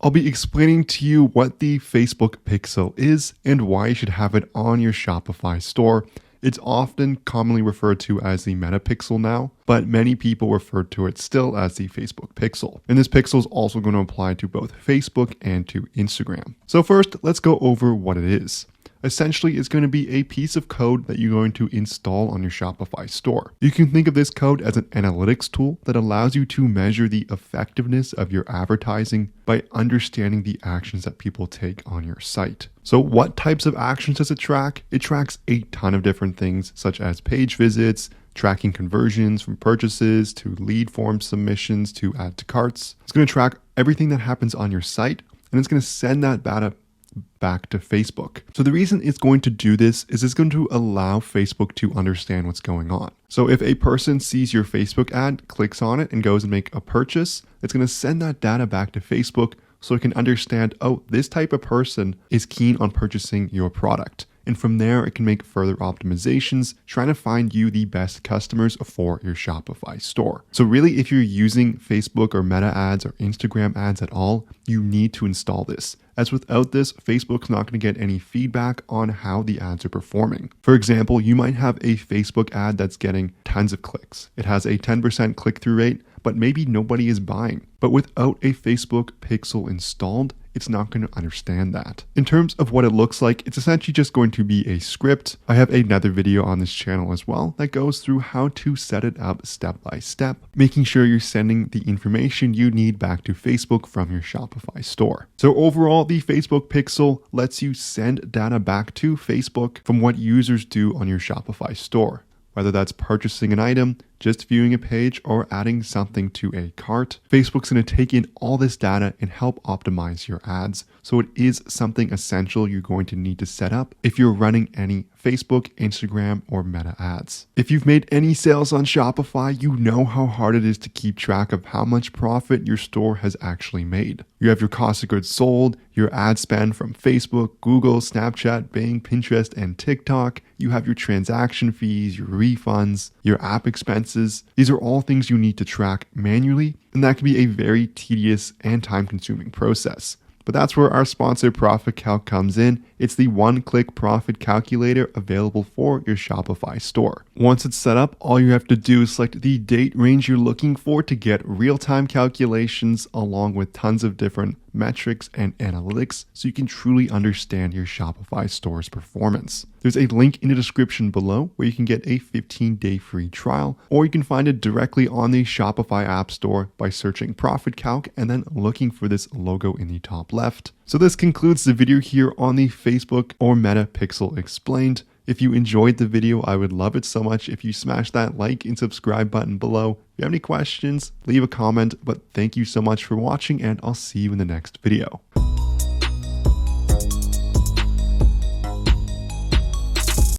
I'll be explaining to you what the Facebook pixel is and why you should have it on your Shopify store. It's often commonly referred to as the Meta Pixel now, but many people refer to it still as the Facebook pixel. And this pixel is also going to apply to both Facebook and to Instagram. So first, let's go over what it is. Essentially, it's going to be a piece of code that you're going to install on your Shopify store. You can think of this code as an analytics tool that allows you to measure the effectiveness of your advertising by understanding the actions that people take on your site. So what types of actions does it track? It tracks a ton of different things, such as page visits, tracking conversions from purchases to lead form submissions to add to carts. It's going to track everything that happens on your site, and it's going to send that data back to Facebook. So the reason it's going to do this is it's going to allow Facebook to understand what's going on. So if a person sees your Facebook ad, clicks on it, and goes and make a purchase, it's going to send that data back to Facebook so it can understand, oh, this type of person is keen on purchasing your product. And from there, it can make further optimizations, trying to find you the best customers for your Shopify store. So really, if you're using Facebook or Meta ads or Instagram ads at all, you need to install this. As without this, Facebook's not going to get any feedback on how the ads are performing. For example, you might have a Facebook ad that's getting tons of clicks. It has a 10% click-through rate, but maybe nobody is buying. But without a Facebook pixel installed, it's not going to understand that. In terms of what it looks like, it's essentially just going to be a script. I have another video on this channel as well that goes through how to set it up step by step, making sure you're sending the information you need back to Facebook from your Shopify store. So overall, the Facebook pixel lets you send data back to Facebook from what users do on your Shopify store. Whether that's purchasing an item, just viewing a page, or adding something to a cart, Facebook's going to take in all this data and help optimize your ads. So it is something essential you're going to need to set up if you're running any Facebook, Instagram, or Meta ads. If you've made any sales on Shopify, you know how hard it is to keep track of how much profit your store has actually made. You have your cost of goods sold, your ad spend from Facebook, Google, Snapchat, Bing, Pinterest, and TikTok. You have your transaction fees, your refunds, your app expenses. These are all things you need to track manually, and that can be a very tedious and time-consuming process. But that's where our sponsor Profit Calc comes in. It's the one-click profit calculator available for your Shopify store. Once it's set up, all you have to do is select the date range you're looking for to get real-time calculations along with tons of different metrics and analytics so you can truly understand your Shopify store's performance. There's a link in the description below where you can get a 15-day free trial, or you can find it directly on the Shopify App Store by searching Profit Calc and then looking for this logo in the top left. So this concludes the video here on the Facebook or Meta Pixel Explained. If you enjoyed the video, I would love it so much if you smash that like and subscribe button below. If you have any questions, leave a comment, but thank you so much for watching and I'll see you in the next video.